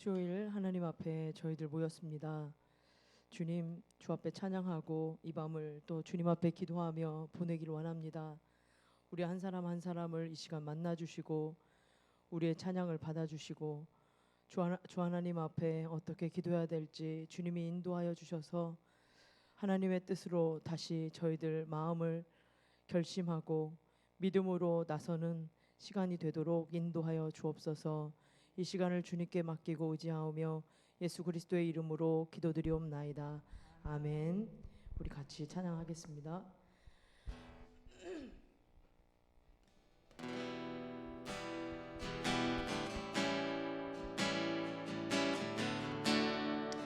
주일 하나님 앞에 저희들 모였습니다. 주님, 주 앞에 찬양하고 이 밤을 또 주님 앞에 기도하며 보내기를 원합니다. 우리 한 사람 한 사람을 이 시간 만나주시고 우리의 찬양을 받아주시고 주 하나님 앞에 어떻게 기도해야 될지 주님이 인도하여 주셔서 하나님의 뜻으로 다시 저희들 마음을 결심하고 믿음으로 나서는 시간이 되도록 인도하여 주옵소서. 이 시간을 주님께 맡기고 의지하오며 예수 그리스도의 이름으로 기도드리옵나이다. 아멘. 우리 같이 찬양하겠습니다.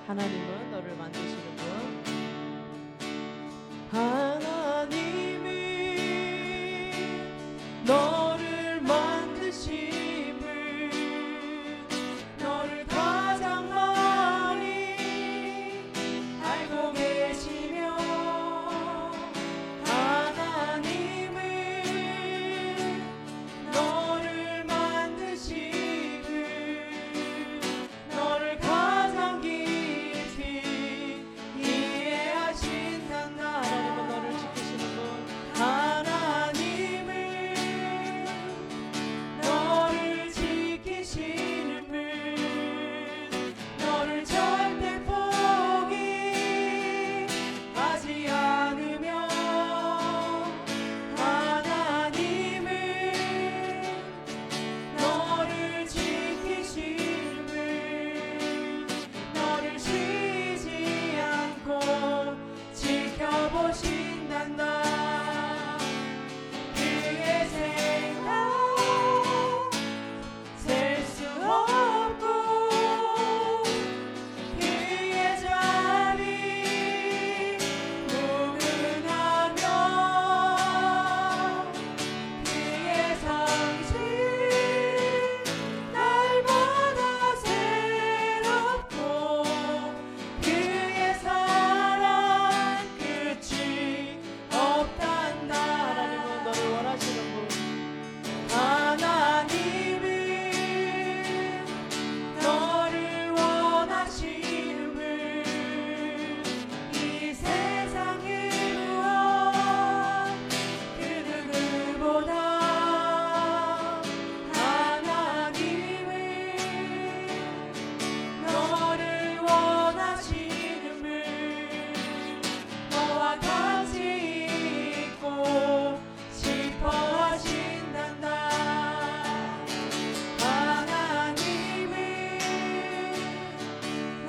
하나님은 너를 만드시는 분. 하나님이 너를 만드신 분, 너를 가장 많이 알고 계시며, 하나님은 너를 만드신 분, 너를 가장 깊이 이해하신단다. 하나님은 너를 지키시는 분, 하나님은 너를 지키시는 분, 너를 절대 포기하지 않으며, 하나님은 너를 지키시는 분, 너를 쉬지 않고 지켜보신단다. 그의 생각 셀 수 없고, 그의 자비 무궁하며, 그의 상식 날마다 새롭고, 그의 사랑 끝이 없단다. 하나님은 너를 원하시는 분, 하나님은 너를 원하시는 분, 이 세상의 무엇 그 누구보다 하나님은 너를 원하시는 분, 너와 같이 있고 싶어 하신단다. 하나님은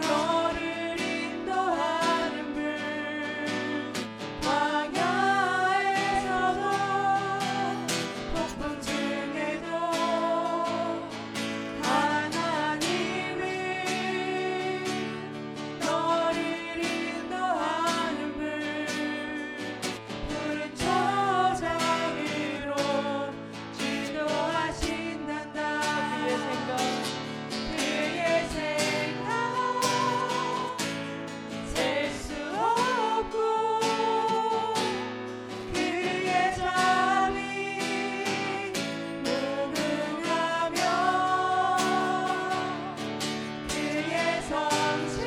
너를 인도하는 분, 광야에서도 폭풍 중에도 하나님은 너를 인도하는 분, 푸른 초장으로 지도하신단다. 그의 생각 셀 수 없고, 그의 자비 무궁하며, 그의 성실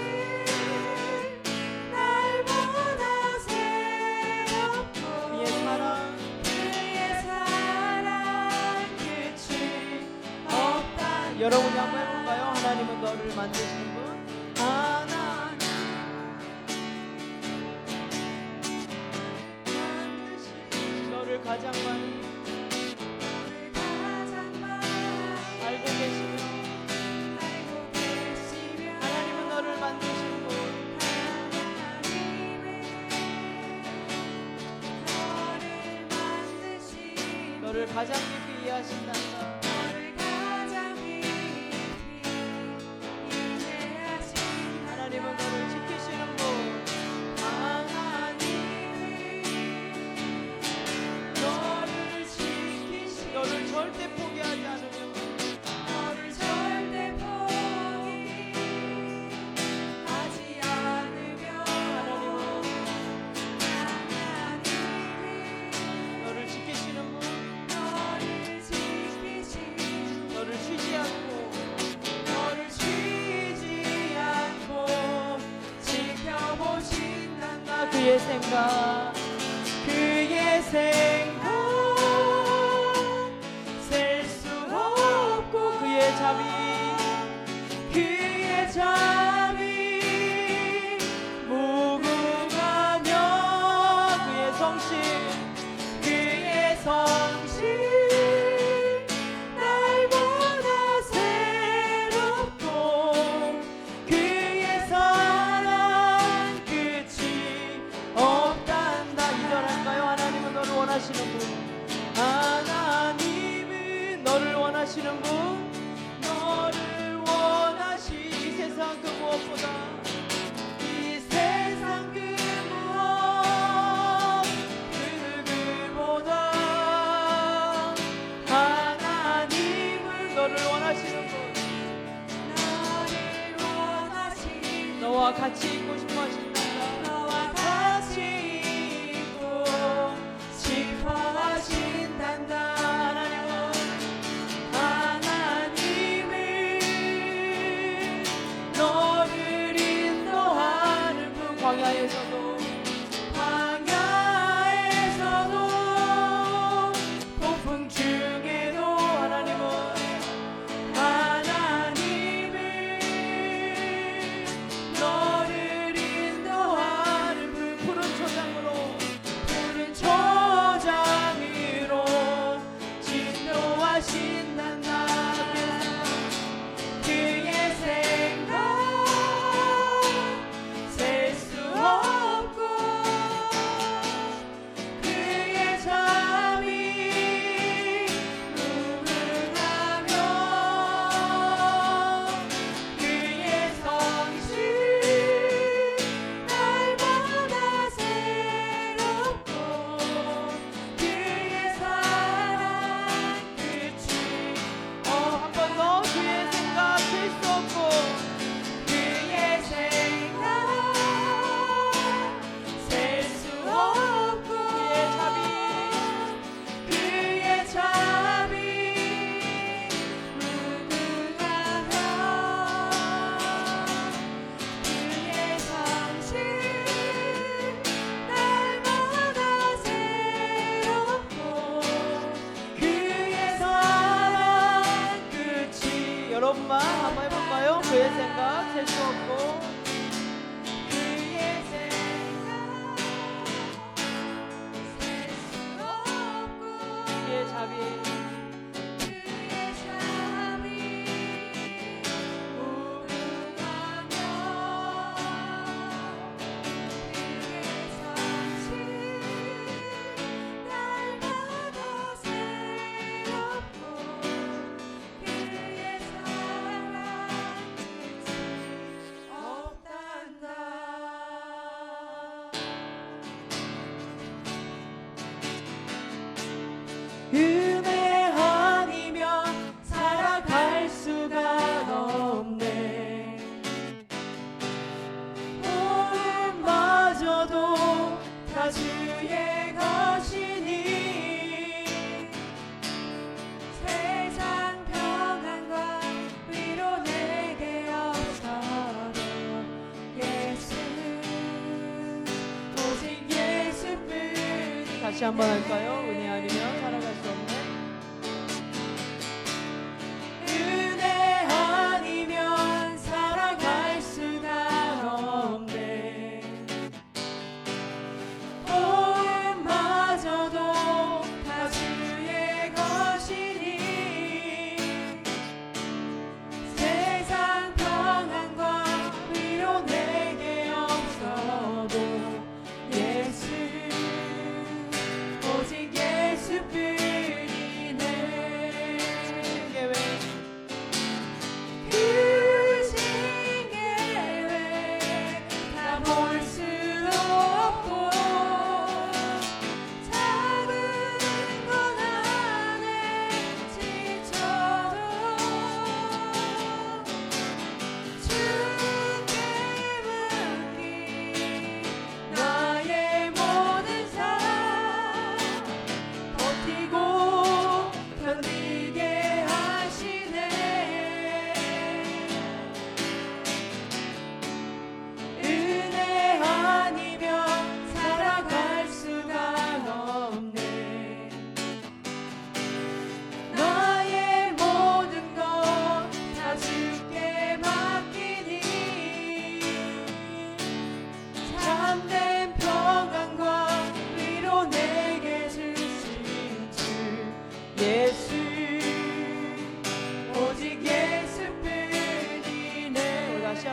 날마다 새롭고, 그의 사랑 끝이 없다. 여러분이 한번 해볼까요? 하나님은 너를 만드시는 분, 하나님 너를 가장 많이 알고 계시며, 하나님은 너를 만드시는 분, 너를 가장 깊이 이해하신단다. 하나님은 너를 지키시는 분, 너를 지키시는, 너를 절대 포기하지 않으며, 너를 절대 포기하지 않으며, 하나님은 너를 지키시는 분, 너를 지키시는 그의 생각 그의 생각 셀 수 없고 그의 자비 그의 자비 무궁하며 그의 성실 그의 성실 날마다 새롭고 그의 사랑 끝이 없단다. 이절할까요? 하나님은 너를 원하시는 분 하나님은 너를 원하시는 분 너를 원하시 이 세상 그 무엇보다 이 세상 그 무엇 그 누구보다 하나님을 너를 원하시는 분 너를 원하시는 너와 같이 있고 싶어 하신다. 너와 같이 있고 싶어 하신단다. 하나님은 너를 인도하는 분 광야에서도 폭풍 중에도 하나님은 너를 인도하는 분 푸른 초장으로 진도하신단다. 그의 생각 셀 수 없고 그의 자비 무궁하며 그의 성실 날마다 새롭고 그의 사랑 끝이 한 번 더 그의 생각 셀 수 없고 그의 생각 셀 수 없고 그의 자비 무궁하며 그의 성실 날마다 새롭고 그의 사랑 끝이 여러분만 한번 해볼까요? 그의 생각 셀 수 없고 그의 생각 셀 수 없고 그의 자비 은혜 아니면 살아갈 수가 없네. 모험마저도 다 주의 것이니 세상 평안과 위로 내게 없어도 예수 오직 예수뿐이 다시 한번 할까요? 은혜 아니면 살아갈 수 없네. 은혜 아니면 살아갈 수가 없네. 보험마저도 다 주의 것이니 세상 평안과 위로 내게 없어도 예수 오직 예수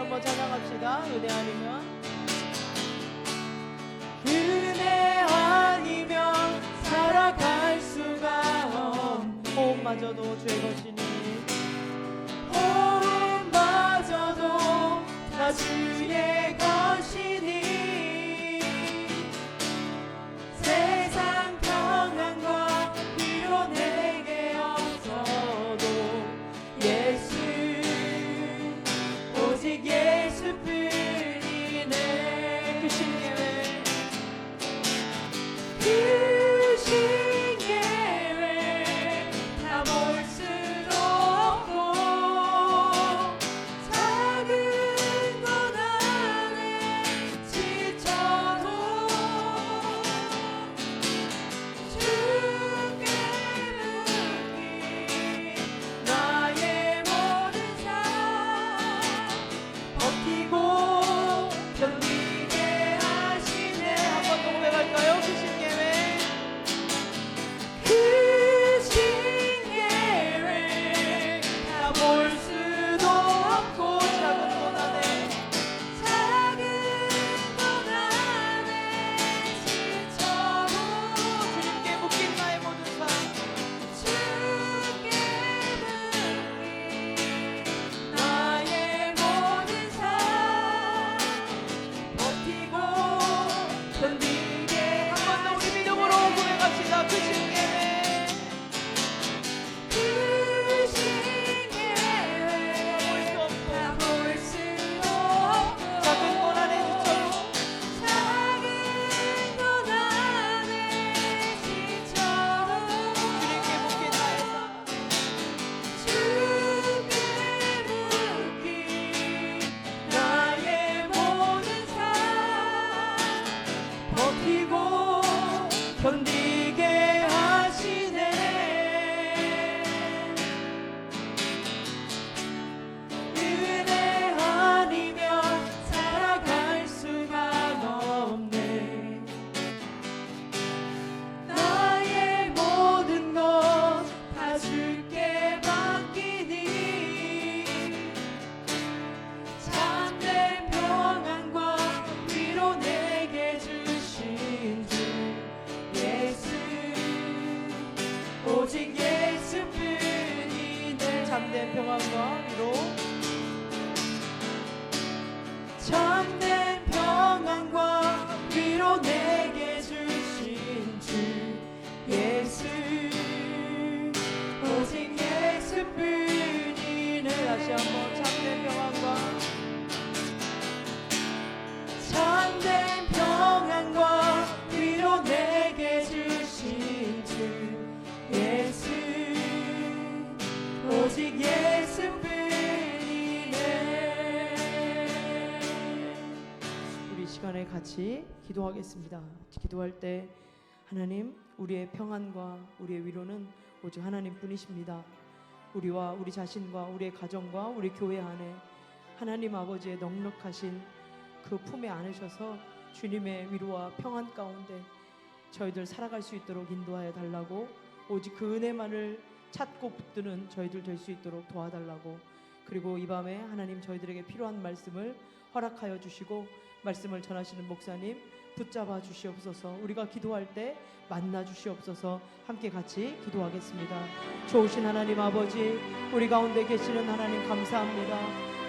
한번 찬양합시다. 은혜 아니면 은혜 아니면 살아갈 수가 없네. 호흡마저도 주의 것이니 호흡마저도 다 주의 것이니 세상 평안과 위로 내게 없어도 예수 오직 예수뿐이네. 크신 계획 크신 계획 다 볼 수도 없고 작은 것 안에 지쳐도 주께 묻기 나의 모든 삶 버티고 견디게 하시네. 한번 더 고백할까요? 크신 계획 크신 계획 다 볼 수도 없고 작은 것 안에 작은 것 안에 지쳐도 주님께 묶인 나의 모든 삶 주께 묻기 나의 모든 삶 버티고 견디게 한 번 더 우리 믿음으로 고백합시다. 크신 계획 크신 계획 다 볼 수도 없고 작은 것 안에 지쳐도 작은 것 안에 지쳐도 주님께 묶인 나의 삶 주께 묻기 나의 모든 삶 버티고 견디게 하시네. 은혜 아니면 살아갈 수가 없네. 나의 모든 것 다 주께 맡기니 참된 평안과 위로 내게 주신 주 예수 오직 예수뿐이네. 참된 평안과 위로 참된 평안과 위로 내게 주신 주 예수 오직 예수뿐이네. 다시 한번 참된 평안과 참된 평안과 위로 내게 주신 주 예수 오직 예수뿐이네. 우리 이 시간에 같이 기도하겠습니다. 기도할 때 하나님, 우리의 평안과 우리의 위로는 오직 하나님뿐이십니다. 우리와 우리 자신과 우리의 가정과 우리 교회 안에 하나님 아버지의 넉넉하신 그 품에 안으셔서 주님의 위로와 평안 가운데 저희들 살아갈 수 있도록 인도하여 달라고, 오직 그 은혜만을 찾고 붙드는 저희들 될 수 있도록 도와달라고, 그리고 이 밤에 하나님 저희들에게 필요한 말씀을 허락하여 주시고 말씀을 전하시는 목사님 붙잡아 주시옵소서. 우리가 기도할 때 만나 주시옵소서. 함께 같이 기도하겠습니다. 좋으신 하나님 아버지, 우리 가운데 계시는 하나님 감사합니다.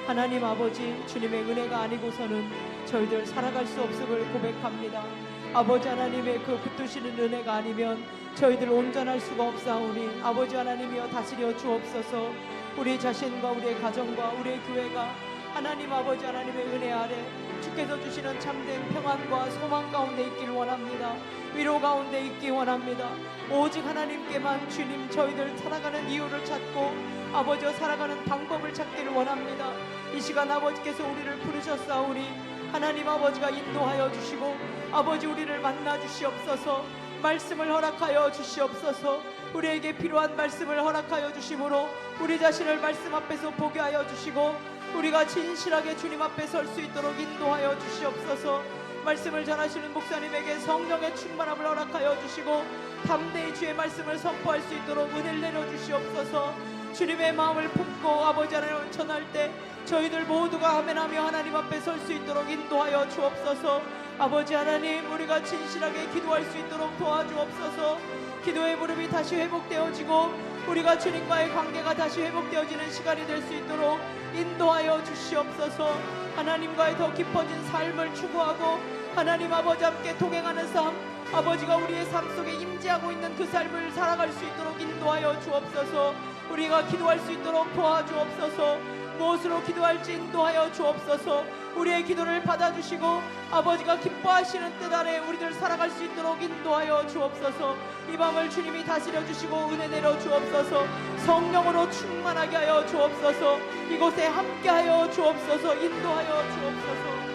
하나님 아버지, 주님의 은혜가 아니고서는 저희들 살아갈 수 없음을 고백합니다. 아버지 하나님의 그 붙드시는 은혜가 아니면 저희들 온전할 수가 없사오니 아버지 하나님이여 다스려 주옵소서. 우리 자신과 우리의 가정과 우리의 교회가 하나님 아버지 하나님의 은혜 아래 주께서 주시는 참된 평안과 소망 가운데 있길 원합니다. 위로 가운데 있기 원합니다. 오직 하나님께만 주님 저희들 살아가는 이유를 찾고 아버지와 살아가는 방법을 찾기를 원합니다. 이 시간 아버지께서 우리를 부르셨사오니 하나님 아버지가 인도하여 주시고 아버지 우리를 만나 주시옵소서. 말씀을 허락하여 주시옵소서. 우리에게 필요한 말씀을 허락하여 주심으로 우리 자신을 말씀 앞에서 보게 하여 주시고 우리가 진실하게 주님 앞에 설 수 있도록 인도하여 주시옵소서. 말씀을 전하시는 목사님에게 성령의 충만함을 허락하여 주시고 담대히 주의 말씀을 선포할 수 있도록 은혜를 내려 주시옵소서. 주님의 마음을 품고 아버지 하나님을 전할 때 저희들 모두가 아멘하며 하나님 앞에 설 수 있도록 인도하여 주옵소서. 아버지 하나님, 우리가 진실하게 기도할 수 있도록 도와주옵소서. 기도의 무릎이 다시 회복되어지고 우리가 주님과의 관계가 다시 회복되어지는 시간이 될 수 있도록 인도하여 주시옵소서. 하나님과의 더 깊어진 삶을 추구하고 하나님 아버지 함께 동행하는 삶, 아버지가 우리의 삶 속에 임재하고 있는 그 삶을 살아갈 수 있도록 인도하여 주옵소서. 우리가 기도할 수 있도록 도와주옵소서. 무엇으로 기도할지 인도하여 주옵소서. 우리의 기도를 받아주시고 아버지가 기뻐하시는 뜻 아래 우리들 살아갈 수 있도록 인도하여 주옵소서. 이 밤을 주님이 다스려 주시고 은혜 내려 주옵소서. 성령으로 충만하게 하여 주옵소서. 이곳에 함께하여 주옵소서. 인도하여 주옵소서.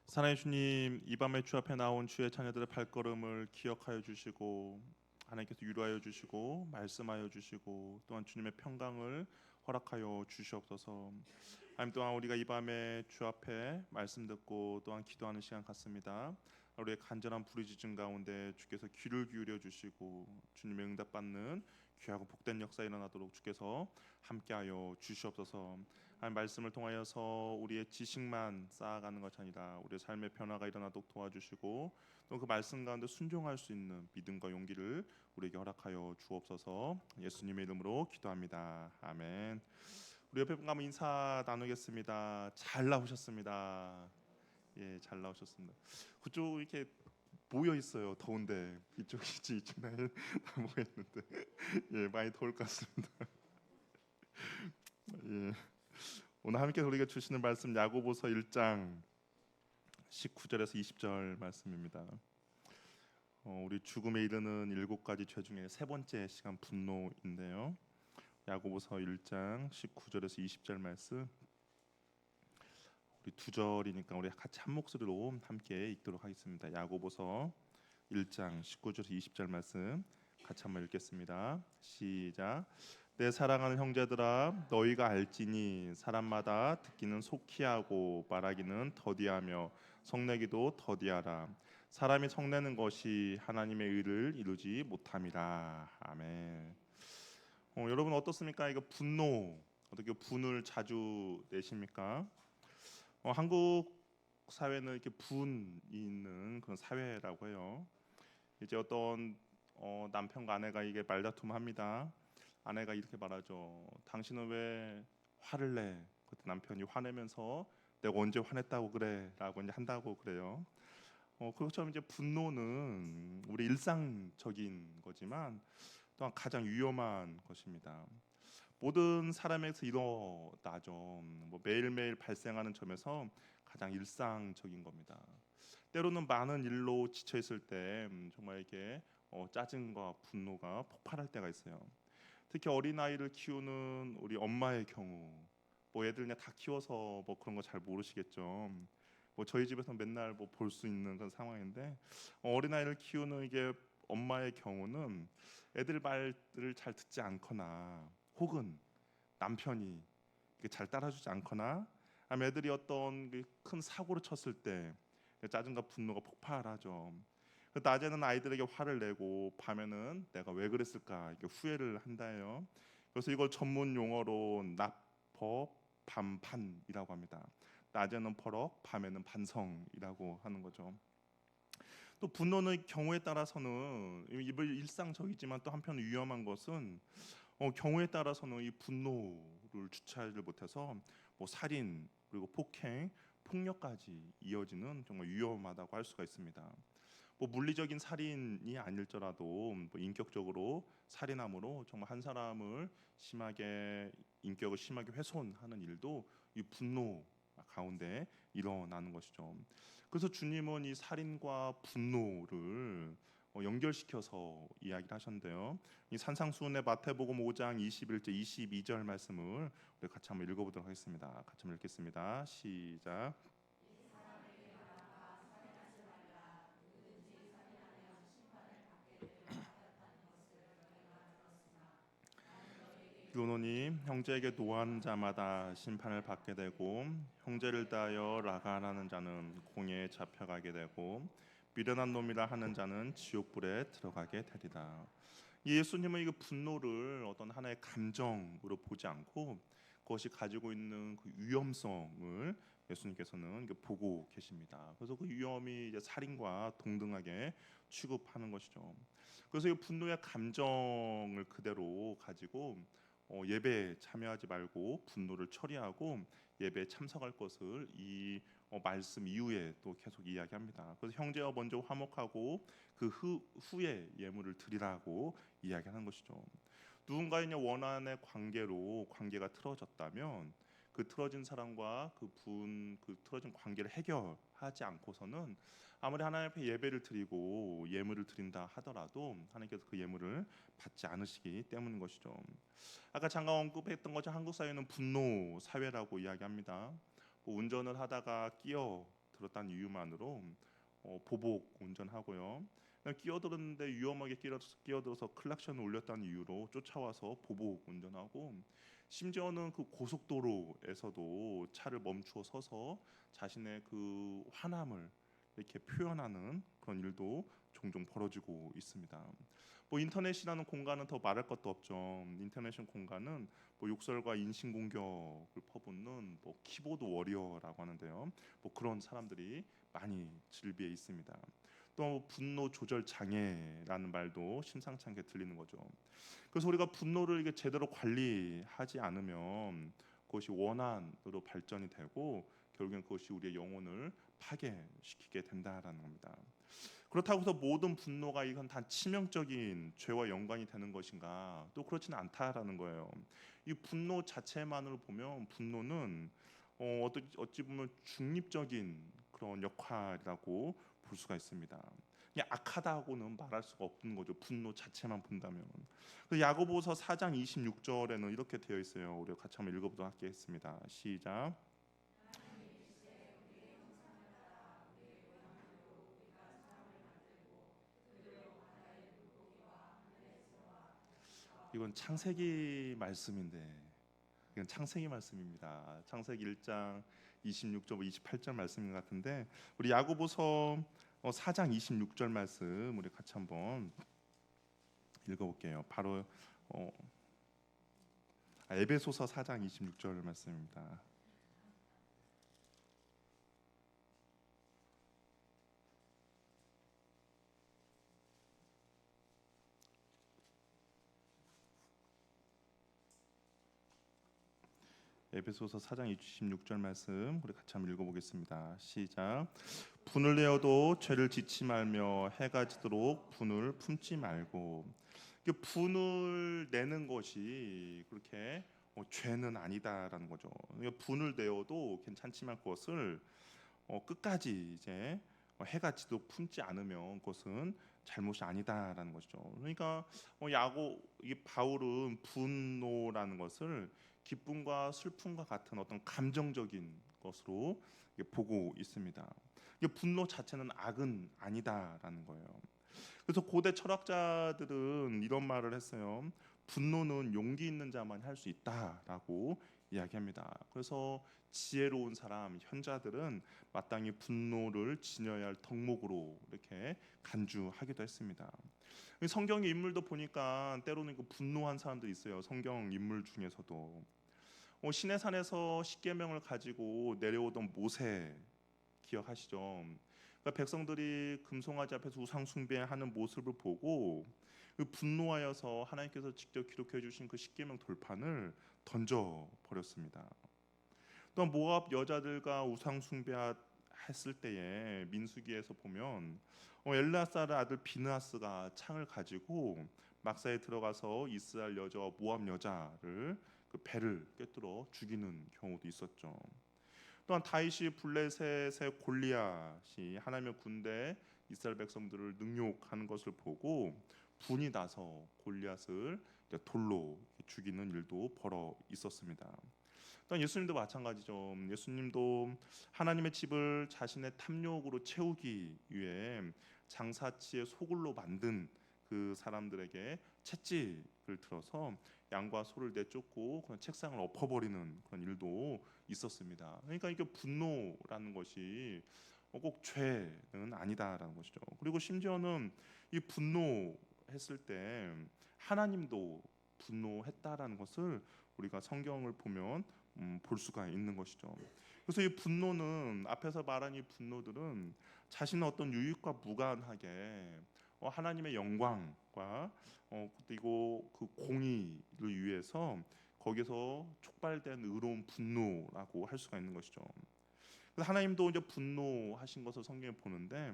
사랑의 주님, 이 밤에 주 앞에 나온 주의 자녀들의 발걸음을 기억하여 주시고 하나님께서 위로하여 주시고 말씀하여 주시고 또한 주님의 평강을 허락하여 주시옵소서. 하나님, 또한 우리가 이 밤에 주 앞에 말씀 듣고 또한 기도하는 시간 같습니다. 우리의 간절한 부르짖음 가운데 주께서 귀를 기울여 주시고 주님의 응답받는 귀하고 복된 역사 일어나도록 주께서 함께하여 주시옵소서. 하나님, 말씀을 통하여서 우리의 지식만 쌓아가는 것이 아니라 우리의 삶의 변화가 일어나도록 도와주시고 또 그 말씀 가운데 순종할 수 있는 믿음과 용기를 우리에게 허락하여 주옵소서. 예수님의 이름으로 기도합니다. 아멘. 우리 옆에 분 한번 인사 나누겠습니다. 잘 나오셨습니다. 예, 잘 나오셨습니다. 그쪽 이렇게 모여 있어요. 더운데 이쪽이지 이쪽 다 모여 있는데 예, 많이 더울 것 같습니다. 예. 오늘 함께 우리가 주시는 말씀 야고보서 1장 19절에서 20절 말씀입니다. 우리 죽음에 이르는 7가지 죄 중에 세 번째 시간 분노인데요. 야고보서 1장 19절에서 20절 말씀, 우리 두 절이니까 우리 같이 한 목소리로 함께 읽도록 하겠습니다. 야고보서 1장 19절에서 20절 말씀 같이 한번 읽겠습니다. 시작. 내 사랑하는 형제들아, 너희가 알지니 사람마다 듣기는 속히 하고 말하기는 더디하며 성내기도 더디하라. 사람이 성내는 것이 하나님의 의를 이루지 못함이라. 아멘. 여러분 어떻습니까? 이거 분노, 어떻게 분을 자주 내십니까? 한국 사회는 이렇게 분이 있는 그런 사회라고 해요. 이제 어떤 남편과 아내가 이게 말다툼합니다. 아내가 이렇게 말하죠. 당신은 왜 화를 내? 그때 남편이 화내면서 내가 언제 화냈다고 그래? 라고 이제 한다고 그래요. 그것처럼 이제 분노는 우리 일상적인 거지만 또한 가장 위험한 것입니다. 모든 사람에게서 일어나죠. 뭐 매일매일 발생하는 점에서 가장 일상적인 겁니다. 때로는 많은 일로 지쳐 있을 때 정말 이게 짜증과 분노가 폭발할 때가 있어요. 특히 어린 아이를 키우는 우리 엄마의 경우, 뭐 애들 그냥 다 키워서 뭐 그런 거 잘 모르시겠죠. 뭐 저희 집에서 맨날 뭐 볼 수 있는 그런 상황인데, 어린 아이를 키우는 이게 엄마의 경우는 애들 말을 잘 듣지 않거나 혹은 남편이 잘 따라주지 않거나 아니면 애들이 어떤 큰 사고를 쳤을 때 짜증과 분노가 폭발하죠. 낮에는 아이들에게 화를 내고 밤에는 내가 왜 그랬을까 이렇게 후회를 한다해요. 그래서 이걸 전문 용어로 낮법 밤판이라고 합니다. 낮에는 퍼럭, 밤에는 반성이라고 하는 거죠. 또 분노는 경우에 따라서는 일상적이지만 또 한편 위험한 것은 경우에 따라서는 이 분노를 주체하지 못해서 뭐 살인 그리고 폭행, 폭력까지 이어지는 정말 위험하다고 할 수가 있습니다. 뭐 물리적인 살인이 아닐지라도 뭐 인격적으로 살인함으로 정말 한 사람을 심하게 인격을 심하게 훼손하는 일도 이 분노 가운데 일어나는 것이죠. 그래서 주님은 이 살인과 분노를 연결시켜서 이야기를 하셨는데요. 이 산상수훈의 마태복음 5장 21절 22절 말씀을 우리 같이 한번 읽어보도록 하겠습니다. 같이 한번 읽겠습니다. 시작. 교노니 형제에게 노한 자마다 심판을 받게 되고 형제를 대하여 라간하는 자는 공회에 잡혀가게 되고 미련한 놈이라 하는 자는 지옥불에 들어가게 되리라. 예수님은 이 분노를 어떤 하나의 감정으로 보지 않고 그것이 가지고 있는 그 위험성을 예수님께서는 보고 계십니다. 그래서 그 위험이 이제 살인과 동등하게 취급하는 것이죠. 그래서 이 분노의 감정을 그대로 가지고 예배에 참여하지 말고 분노를 처리하고 예배에 참석할 것을 이 말씀 이후에 또 계속 이야기합니다. 그래서 형제와 먼저 화목하고 그 후에 예물을 드리라고 이야기하는 것이죠. 누군가의 원한의 관계로 관계가 틀어졌다면 그 틀어진 사람과 그 틀어진 관계를 해결하지 않고서는 아무리 하나님 앞에 예배를 드리고 예물을 드린다 하더라도 하나님께서 그 예물을 받지 않으시기 때문인 것이죠. 아까 잠깐 언급했던 것처럼 한국 사회는 분노 사회라고 이야기합니다. 뭐 운전을 하다가 끼어들었다는 이유만으로 보복 운전하고요. 끼어들었는데 위험하게 끼어들어서 클락션을 울렸다는 이유로 쫓아와서 보복 운전하고, 심지어는 그 고속도로에서도 차를 멈추어 서서 자신의 그 화남을 이렇게 표현하는 그런 일도 종종 벌어지고 있습니다. 뭐 인터넷이라는 공간은 더 말할 것도 없죠. 인터넷 공간은 뭐 욕설과 인신공격을 퍼붓는 뭐 키보드 워리어라고 하는데요. 뭐 그런 사람들이 많이 즐비해 있습니다. 또 분노 조절 장애라는 말도 심상치 않게 들리는 거죠. 그래서 우리가 분노를 이게 제대로 관리하지 않으면 그것이 원한으로 발전이 되고 결국엔 그것이 우리의 영혼을 파괴시키게 된다라는 겁니다. 그렇다고 해서 모든 분노가 이건 다 치명적인 죄와 연관이 되는 것인가? 또 그렇지는 않다라는 거예요. 이 분노 자체만으로 보면 분노는 어찌 보면 중립적인 그런 역할이라고 볼 수가 있습니다. 그냥 악하다고는 말할 수가 없는 거죠. 분노 자체만 본다면. 그 야고보서 4장 26절에는 이렇게 되어 있어요. 우리 같이 한번 읽어보도록 하겠습니다. 시작. 이건 창세기 말씀인데, 이건 창세기 말씀입니다. 창세기 1장 26절 28절 말씀인 것 같은데, 우리 야고보서 4장 26절 말씀 우리 같이 한번 읽어볼게요. 바로 에베소서 4장 26절 말씀입니다. 에베소서 4장 26절 말씀 우리 같이 한번 읽어보겠습니다. 시작. 분을 내어도 죄를 짓지 말며 해가 지도록 분을 품지 말고. 분을 내는 것이 그렇게 죄는 아니다라는 거죠. 분을 내어도 괜찮지만 그것을 끝까지 이제 해가 지도록 품지 않으면 그것은 잘못이 아니다라는 것이죠. 그러니까 이 바울은 분노라는 것을 기쁨과 슬픔과 같은 어떤 감정적인 것으로 보고 있습니다. 분노 자체는 악은 아니다라는 거예요. 그래서 고대 철학자들은 이런 말을 했어요. 분노는 용기 있는 자만 할 수 있다라고 이야기합니다. 그래서 지혜로운 사람, 현자들은 마땅히 분노를 지녀야 할 덕목으로 이렇게 간주하기도 했습니다. 성경의 인물도 보니까 때로는 분노한 사람들이 있어요. 성경 인물 중에서도 시내산에서 십계명을 가지고 내려오던 모세 기억하시죠? 그러니까 백성들이 금송아지 앞에서 우상 숭배하는 모습을 보고 분노하여서 하나님께서 직접 기록해 주신 그 십계명 돌판을 던져 버렸습니다. 또 모압 여자들과 우상 숭배하는 했을 때에 민수기에서 보면 엘르아살의 아들 비느하스가 창을 가지고 막사에 들어가서 이스라엘 여자 모압 여자를 그 배를 꿰뚫어 죽이는 경우도 있었죠. 또한 다윗이 블레셋의 골리앗이 하나님의 군대 이스라엘 백성들을 능욕하는 것을 보고 분이 나서 골리앗을 돌로 죽이는 일도 벌어 있었습니다. 또한 예수님도 마찬가지죠. 예수님도 하나님의 집을 자신의 탐욕으로 채우기 위해 장사치의 소굴로 만든 그 사람들에게 채찍을 들어서 양과 소를 내쫓고 그런 책상을 엎어버리는 그런 일도 있었습니다. 그러니까 이게 분노라는 것이 꼭 죄는 아니다라는 것이죠. 그리고 심지어는 이 분노했을 때 하나님도 분노했다라는 것을 우리가 성경을 보면 볼 수가 있는 것이죠. 그래서 이 분노는 앞에서 말한 이 분노들은 자신의 어떤 유익과 무관하게 하나님의 영광과 그리고 그 공의를 위해서 거기서 촉발된 의로운 분노라고 할 수가 있는 것이죠. 그래서 하나님도 이제 분노하신 것을 성경에 보는데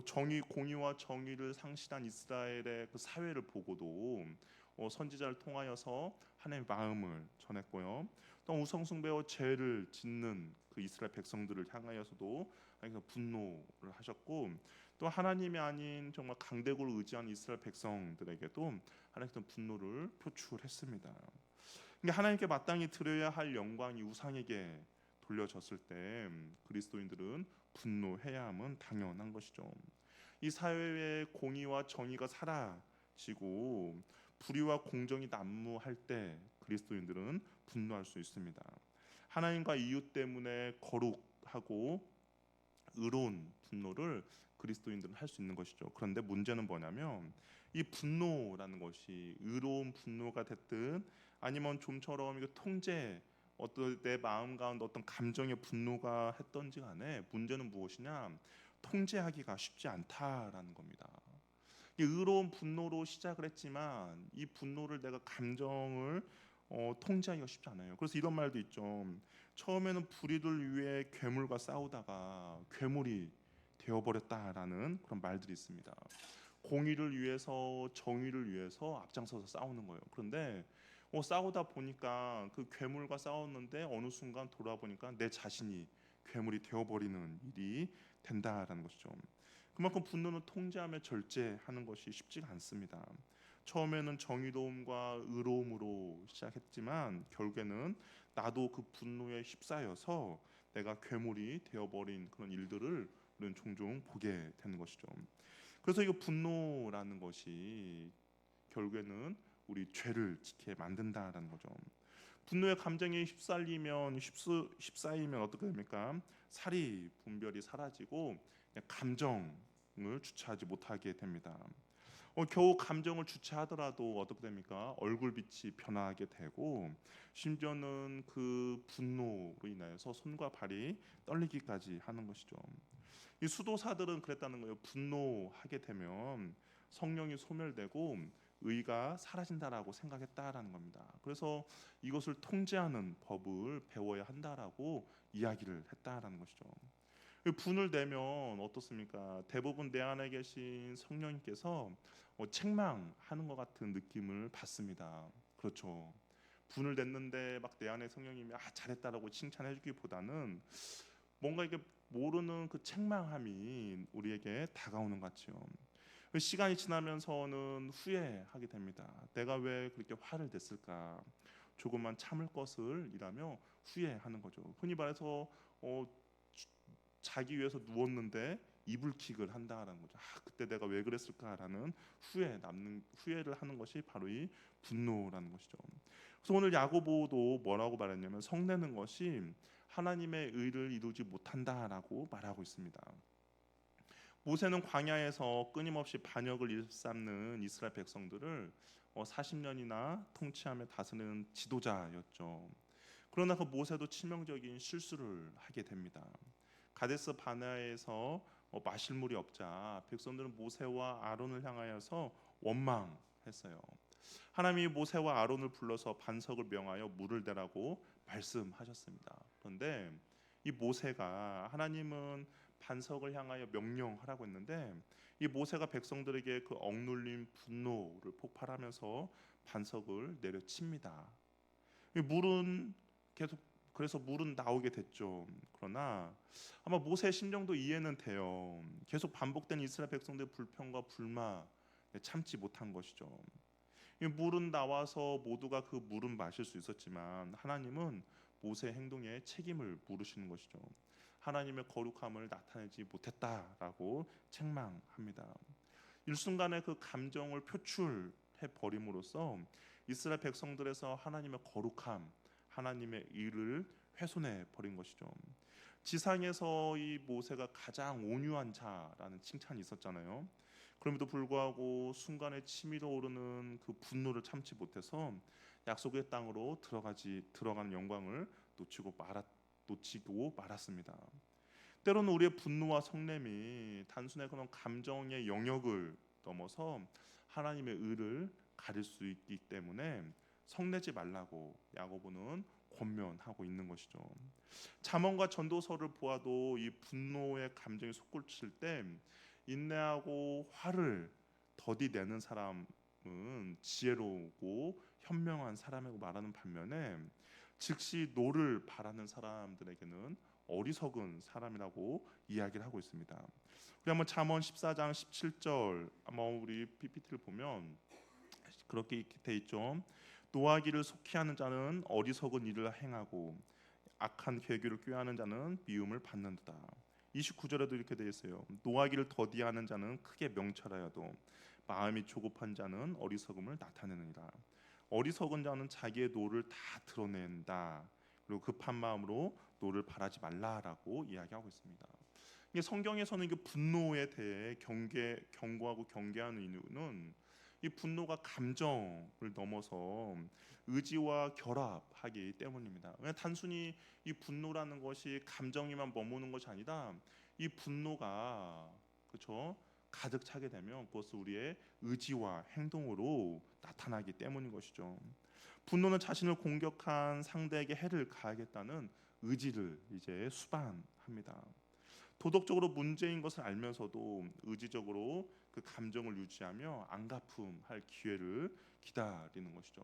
정의, 공의와 정의를 상실한 이스라엘의 그 사회를 보고도 선지자를 통하여서 하나님의 마음을 전했고요. 또 우상숭배와 죄를 짓는 그 이스라엘 백성들을 향하여서도 하나님께서 분노를 하셨고, 또 하나님이 아닌 정말 강대국을 의지한 이스라엘 백성들에게도 하나님께서 분노를 표출했습니다. 그러니까 하나님께 마땅히 드려야 할 영광이 우상에게 돌려졌을 때 그리스도인들은 분노해야 함은 당연한 것이죠. 이 사회의 공의와 정의가 사라지고 불의와 공정이 난무할 때 그리스도인들은 분노할 수 있습니다. 하나님과 이웃 때문에 거룩하고 의로운 분노를 그리스도인들은 할 수 있는 것이죠. 그런데 문제는 뭐냐면 이 분노라는 것이 의로운 분노가 됐든 아니면 좀처럼 이거 통제 어떤 내 마음 가운데 어떤 감정의 분노가 했던지 간에 문제는 무엇이냐? 통제하기가 쉽지 않다라는 겁니다. 이 의로운 분노로 시작을 했지만 이 분노를 내가 감정을 통제하기가 쉽지 않아요. 그래서 이런 말도 있죠. 처음에는 불의를 위해 괴물과 싸우다가 괴물이 되어버렸다라는 그런 말들이 있습니다. 공의를 위해서 정의를 위해서 앞장서서 싸우는 거예요. 그런데 싸우다 보니까 그 괴물과 싸웠는데 어느 순간 돌아보니까 내 자신이 괴물이 되어버리는 일이 된다라는 것이죠. 그만큼 분노는 통제하며 절제하는 것이 쉽지가 않습니다. 처음에는 정의로움과 의로움으로 시작했지만 결국에는 나도 그 분노에 휩싸여서 내가 괴물이 되어버린 그런 일들을 우리는 종종 보게 되는 것이죠. 그래서 이 분노라는 것이 결국에는 우리 죄를 짓게 만든다라는 거죠. 분노의 감정에 휩싸이면 어떻게 됩니까? 사리 분별이 사라지고 감정을 주체하지 못하게 됩니다. 겨우 감정을 주체하더라도 어떻게 됩니까? 얼굴빛이 변하게 되고 심지어는 그 분노로 인하여서 손과 발이 떨리기까지 하는 것이죠. 이 수도사들은 그랬다는 거예요. 분노하게 되면 성령이 소멸되고 의가 사라진다라고 생각했다라는 겁니다. 그래서 이것을 통제하는 법을 배워야 한다라고 이야기를 했다라는 것이죠. 분을 내면 어떻습니까? 대부분 내 안에 계신 성령님께서 책망하는 것 같은 느낌을 받습니다. 그렇죠. 분을 냈는데 막 내 안에 성령님이 잘했다라고 칭찬해주기보다는 뭔가 이게 모르는 그 책망함이 우리에게 다가오는 것 같죠. 시간이 지나면서는 후회하게 됩니다. 내가 왜 그렇게 화를 냈을까? 조금만 참을 것을 이라며 후회하는 거죠. 흔히 말해서 자기 위해서 누웠는데 이불킥을 한다라는 거죠. 그때 내가 왜 그랬을까라는 후회를 하는 것이 바로 이 분노라는 것이죠. 그래서 오늘 야고보도 뭐라고 말했냐면 성내는 것이 하나님의 의를 이루지 못한다라고 말하고 있습니다. 모세는 광야에서 끊임없이 반역을 일삼는 이스라엘 백성들을 40년이나 통치하며 다스리는 지도자였죠. 그러나 그 모세도 치명적인 실수를 하게 됩니다. 가데스 바네아에서 마실 물이 없자 백성들은 모세와 아론을 향하여서 원망했어요. 하나님이 모세와 아론을 불러서 반석을 명하여 물을 대라고 말씀하셨습니다. 그런데 이 모세가 하나님은 반석을 향하여 명령하라고 했는데 이 모세가 백성들에게 그 억눌린 분노를 폭발하면서 반석을 내려칩니다. 이 물은 계속 그래서 물은 나오게 됐죠. 그러나 아마 모세의 심정도 이해는 돼요. 계속 반복된 이스라엘 백성들의 불평과 불만 참지 못한 것이죠. 이 물은 나와서 모두가 그 물은 마실 수 있었지만 하나님은 모세의 행동에 책임을 물으시는 것이죠. 하나님의 거룩함을 나타내지 못했다라고 책망합니다. 일순간에 그 감정을 표출해 버림으로써 이스라엘 백성들에서 하나님의 거룩함, 하나님의 의를 훼손해 버린 것이죠. 지상에서 이 모세가 가장 온유한 자라는 칭찬이 있었잖아요. 그럼에도 불구하고 순간에 치밀어 오르는 그 분노를 참지 못해서 약속의 땅으로 들어가는 영광을 놓치고 말았습니다. 때로는 우리의 분노와 성냄이 단순히 그런 감정의 영역을 넘어서 하나님의 의를 가릴 수 있기 때문에 성내지 말라고 야고보는 권면하고 있는 것이죠. 잠언과 전도서를 보아도 이 분노의 감정이 솟구칠 때 인내하고 화를 더디 내는 사람은 지혜로우고 현명한 사람이라고 말하는 반면에 즉시 노를 바라는 사람들에게는 어리석은 사람이라고 이야기를 하고 있습니다. 우리 한번 잠언 14장 17절 한번 우리 PPT를 보면 그렇게 돼 있죠. 노하기를 속히 하는 자는 어리석은 일을 행하고 악한 계교를 꾀하는 자는 미움을 받는도다. 29절에도 이렇게 되어 있어요. 노하기를 더디하는 자는 크게 명철하여도 마음이 조급한 자는 어리석음을 나타내느니라. 어리석은 자는 자기의 노를 다 드러낸다. 그리고 급한 마음으로 노를 바라지 말라라고 이야기하고 있습니다. 이게 성경에서는 그 분노에 대해 경고하고 경계하는 이유는 이 분노가 감정을 넘어서 의지와 결합하기 때문입니다. 그냥 단순히 이 분노라는 것이 감정에만 머무는 것이 아니라 이 분노가 그렇죠? 가득 차게 되면 그것은 우리의 의지와 행동으로 나타나기 때문인 것이죠. 분노는 자신을 공격한 상대에게 해를 가하겠다는 의지를 이제 수반합니다. 도덕적으로 문제인 것을 알면서도 의지적으로 그 감정을 유지하며 안갚음할 기회를 기다리는 것이죠.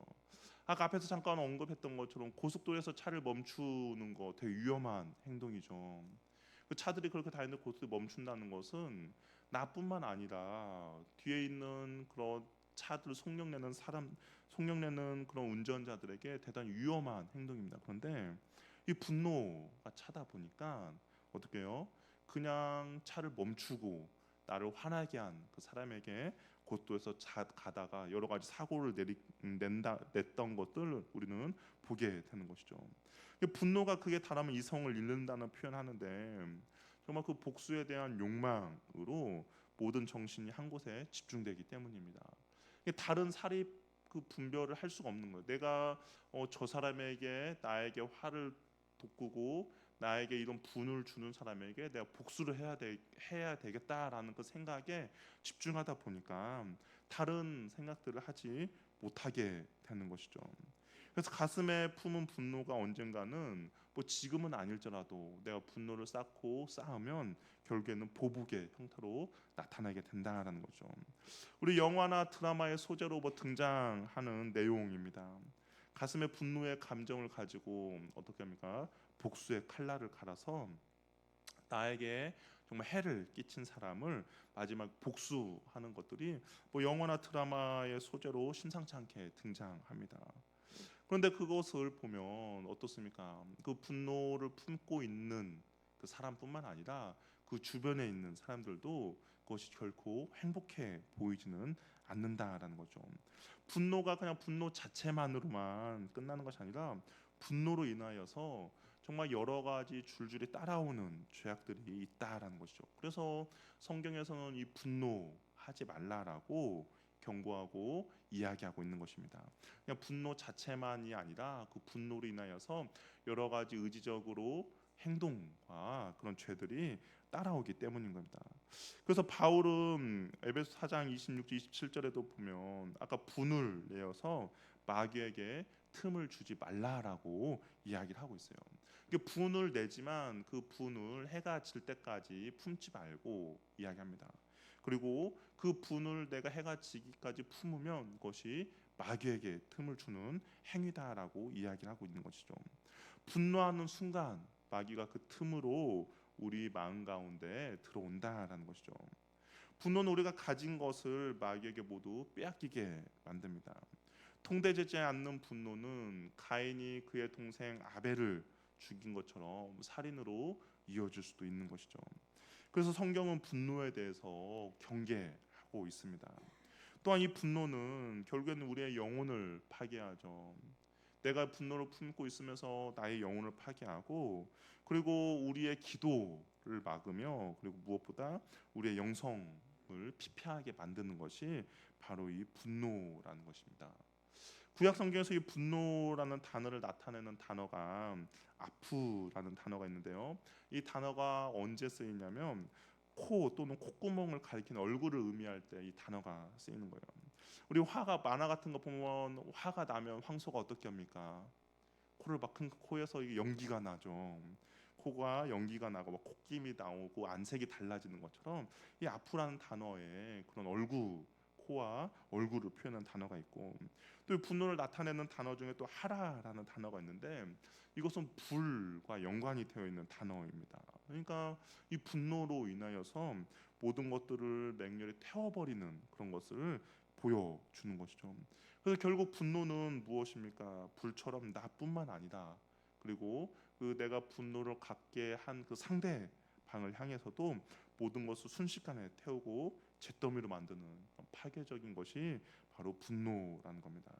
아까 앞에서 잠깐 언급했던 것처럼 고속도로에서 차를 멈추는 거 되게 위험한 행동이죠. 그 차들이 그렇게 다니는데 고속도로에 멈춘다는 것은 나뿐만 아니라 뒤에 있는 그런 차들 속력내는 그런 운전자들에게 대단히 위험한 행동입니다. 그런데 이 분노가 차다 보니까 어떻게 해요? 그냥 차를 멈추고 나를 화나게 한 그 사람에게 고속도로에서 가다가 여러 가지 사고를 냈던 것들 우리는 보게 되는 것이죠. 분노가 극에 달하면 이성을 잃는다는 표현하는데 정말 그 복수에 대한 욕망으로 모든 정신이 한 곳에 집중되기 때문입니다. 다른 사립 그 분별을 할 수가 없는 거예요. 내가 저 사람에게 나에게 화를 돋구고 나에게 이런 분을 주는 사람에게 내가 복수를 해야 되겠다라는 그 생각에 집중하다 보니까 다른 생각들을 하지 못하게 되는 것이죠. 그래서 가슴에 품은 분노가 언젠가는 뭐 지금은 아닐지라도 내가 분노를 쌓으면 결국에는 보복의 형태로 나타나게 된다라는 거죠. 우리 영화나 드라마의 소재로 뭐 등장하는 내용입니다. 가슴에 분노의 감정을 가지고 어떻게 합니까? 복수의 칼날을 갈아서 나에게 정말 해를 끼친 사람을 마지막 복수하는 것들이 뭐 영화나 드라마의 소재로 심상치 않게 등장합니다. 그런데 그것을 보면 어떻습니까? 그 분노를 품고 있는 그 사람뿐만 아니라 그 주변에 있는 사람들도 그것이 결코 행복해 보이지는 않는다라는 거죠. 분노가 그냥 분노 자체만으로만 끝나는 것이 아니라 분노로 인하여서 정말 여러 가지 줄줄이 따라오는 죄악들이 있다라는 것이죠. 그래서 성경에서는 이 분노하지 말라라고 경고하고 이야기하고 있는 것입니다. 그냥 분노 자체만이 아니라 그 분노로 인하여서 여러 가지 의지적으로 행동과 그런 죄들이 따라오기 때문인 겁니다. 그래서 바울은 에베소 4장 26절 27절에도 보면 아까 분을 내어서 마귀에게 틈을 주지 말라라고 이야기를 하고 있어요. 이게 분을 내지만 그 분을 해가 질 때까지 품지 말고 이야기합니다. 그리고 그 분을 내가 해가 지기까지 품으면 그것이 마귀에게 틈을 주는 행위다라고 이야기를 하고 있는 것이죠. 분노하는 순간 마귀가 그 틈으로 우리 마음 가운데 들어온다라는 것이죠. 분노는 우리가 가진 것을 마귀에게 모두 빼앗기게 만듭니다. 통제되지 않는 분노는 가인이 그의 동생 아벨을 죽인 것처럼 살인으로 이어질 수도 있는 것이죠. 그래서 성경은 분노에 대해서 경계하고 있습니다. 또한 이 분노는 결국에는 우리의 영혼을 파괴하죠. 내가 분노를 품고 있으면서 나의 영혼을 파괴하고, 그리고 우리의 기도를 막으며, 그리고 무엇보다 우리의 영성을 피폐하게 만드는 것이 바로 이 분노라는 것입니다. 구약 성경에서 이 분노라는 단어를 나타내는 단어가 아프라는 단어가 있는데요. 이 단어가 언제 쓰이냐면 코 또는 콧구멍을 가리키는 얼굴을 의미할 때 이 단어가 쓰이는 거예요. 우리 화가 만화 같은 거 보면 화가 나면 황소가 어떻게 합니까? 코를 막큰 코에서 이게 연기가 나죠. 코가 연기가 나고 막 콧김이 나오고 안색이 달라지는 것처럼 이 아프라는 단어에 그런 얼굴, 코와 얼굴을 표현한 단어가 있고, 또 분노를 나타내는 단어 중에 또 하라라는 단어가 있는데 이것은 불과 연관이 되어 있는 단어입니다. 그러니까 이 분노로 인하여서 모든 것들을 맹렬히 태워버리는 그런 것을 보여주는 것이죠. 그래서 결국 분노는 무엇입니까? 불처럼 나뿐만 아니다. 그리고 그 내가 분노를 갖게 한 그 상대방을 향해서도 모든 것을 순식간에 태우고 잿더미로 만드는 파괴적인 것이 바로 분노라는 겁니다.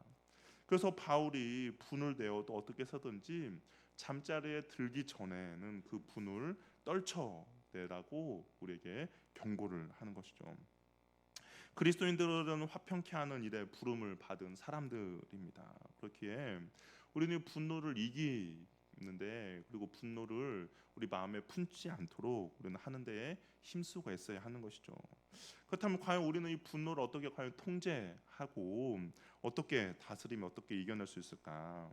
그래서 바울이 분을 내어도 어떻게 해서든지 잠자리에 들기 전에는 그 분을 떨쳐내라고 우리에게 경고를 하는 것이죠. 그리스도인들은 화평케 하는 일에 부름을 받은 사람들입니다. 그렇기에 우리는 분노를 이기는데, 그리고 분노를 우리 마음에 품지 않도록 우리는 하는 데에 힘쓰고 애써야 하는 것이죠. 그렇다면 과연 우리는 이 분노를 어떻게 과연 통제하고 어떻게 다스리며 어떻게 이겨낼 수 있을까?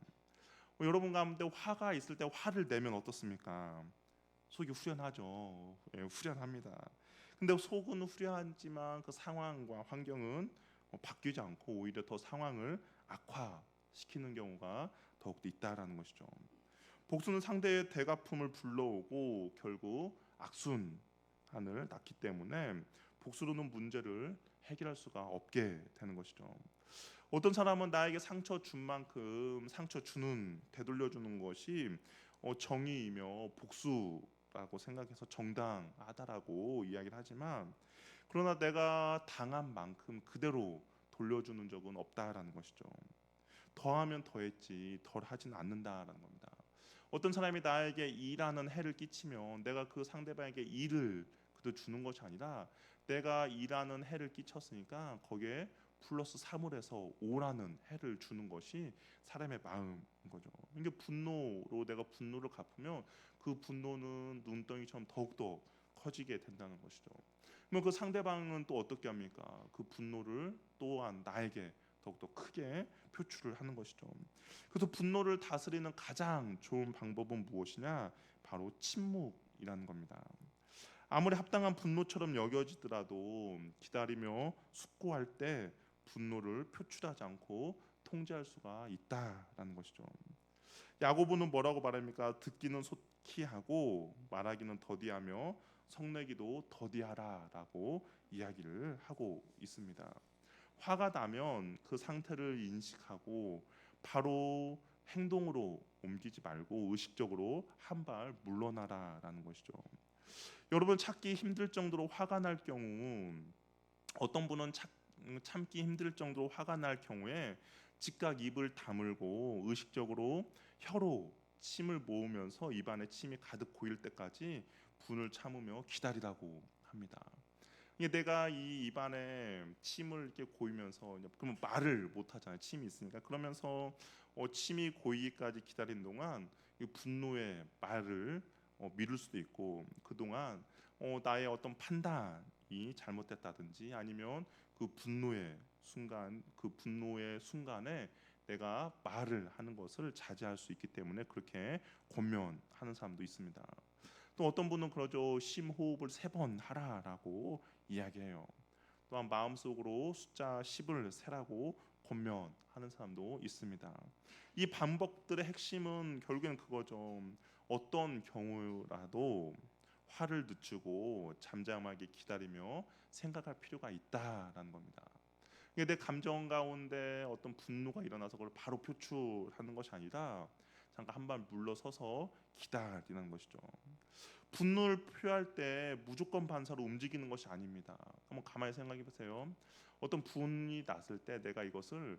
여러분 가운데 화가 있을 때 화를 내면 어떻습니까? 속이 후련하죠. 예, 후련합니다. 근데 속은 후련하지만 그 상황과 환경은 바뀌지 않고 오히려 더 상황을 악화시키는 경우가 더욱더 있다라는 것이죠. 복수는 상대의 대갚음을 불러오고 결국 악순환을 낳기 때문에 복수로는 문제를 해결할 수가 없게 되는 것이죠. 어떤 사람은 나에게 상처 준 만큼 상처 주는 되돌려주는 것이 정의이며 복수라고 생각해서 정당하다라고 이야기를 하지만, 그러나 내가 당한 만큼 그대로 돌려주는 적은 없다라는 것이죠. 더하면 더했지 덜 하진 않는다라는 겁니다. 어떤 사람이 나에게 일하는 해를 끼치면 내가 그 상대방에게 일을 그도 주는 것이 아니라 내가 일하는 해를 끼쳤으니까 거기에 플러스 3을 해서 5라는 해를 주는 것이 사람의 마음인 거죠. 이게 분노로 내가 분노를 갚으면 그 분노는 눈덩이처럼 더욱더 커지게 된다는 것이죠. 그러면 그 상대방은 또 어떻게 합니까? 그 분노를 또한 나에게 더욱더 크게 표출을 하는 것이죠. 그래서 분노를 다스리는 가장 좋은 방법은 무엇이냐? 바로 침묵이라는 겁니다. 아무리 합당한 분노처럼 여겨지더라도 기다리며 숙고할 때 분노를 표출하지 않고 통제할 수가 있다라는 것이죠. 야고보는 뭐라고 말합니까? 듣기는 속히하고 말하기는 더디하며 성내기도 더디하라라고 이야기를 하고 있습니다. 화가 나면 그 상태를 인식하고 바로 행동으로 옮기지 말고 의식적으로 한 발 물러나라라는 것이죠. 여러분, 찾기 힘들 정도로 화가 날 경우, 어떤 분은 참기 힘들 정도로 화가 날 경우에 즉각 입을 다물고 의식적으로 혀로 침을 모으면서 입안에 침이 가득 고일 때까지 분을 참으며 기다리라고 합니다. 이게 내가 이 입안에 침을 이렇게 고이면서, 그러면 말을 못 하잖아요. 침이 있으니까. 그러면서 침이 고이기까지 기다린 동안 이 분노의 말을 미룰 수도 있고, 그동안 나의 어떤 판단이 잘못됐다든지 아니면 그 분노의 순간에 내가 말을 하는 것을 자제할 수 있기 때문에 그렇게 권면하는 사람도 있습니다. 또 어떤 분은 그러죠. 심호흡을 3번 하라라고 이야기해요. 또한 마음속으로 숫자 10을 세라고 권면하는 사람도 있습니다. 이 방법들의 핵심은 결국엔 그거죠. 어떤 경우라도 화를 늦추고 잠잠하게 기다리며 생각할 필요가 있다라는 겁니다. 이게 내 감정 가운데 어떤 분노가 일어나서 그걸 바로 표출하는 것이 아니라 잠깐 한 발 물러서서 기다리는 것이죠. 분노를 표할 때 무조건 반사로 움직이는 것이 아닙니다. 한번 가만히 생각해 보세요. 어떤 분이 났을 때 내가 이것을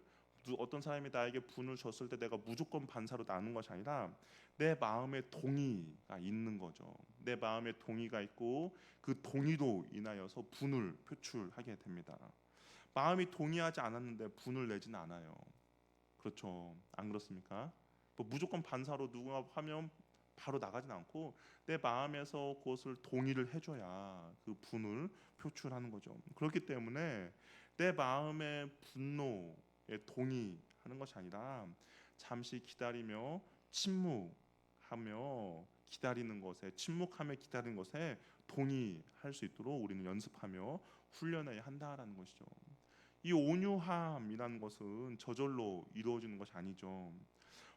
어떤 사람이 나에게 분을 줬을 때 내가 무조건 반사로 나는 것이 아니라 내 마음에 동의가 있는 거죠. 내 마음에 동의가 있고 그 동의로 인하여서 분을 표출하게 됩니다. 마음이 동의하지 않았는데 분을 내지는 않아요. 그렇죠? 안 그렇습니까? 뭐 무조건 반사로 누가 하면 바로 나가진 않고 내 마음에서 그것을 동의를 해줘야 그 분을 표출하는 거죠. 그렇기 때문에 내 마음의 분노에 동의하는 것이 아니라 잠시 기다리며 침묵하며 기다리는 것에 침묵하며 기다리는 것에 동의할 수 있도록 우리는 연습하며 훈련해야 한다라는 것이죠. 이 온유함이라는 것은 저절로 이루어지는 것이 아니죠.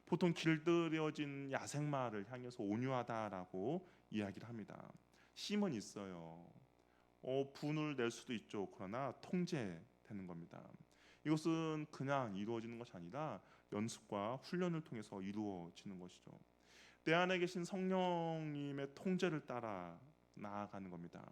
보통 길들여진 야생마를 향해서 온유하다라고 이야기를 합니다. 힘은 있어요. 분을 낼 수도 있죠. 그러나 통제되는 겁니다. 이것은 그냥 이루어지는 것이 아니라 연습과 훈련을 통해서 이루어지는 것이죠. 내 안에 계신 성령님의 통제를 따라 나아가는 겁니다.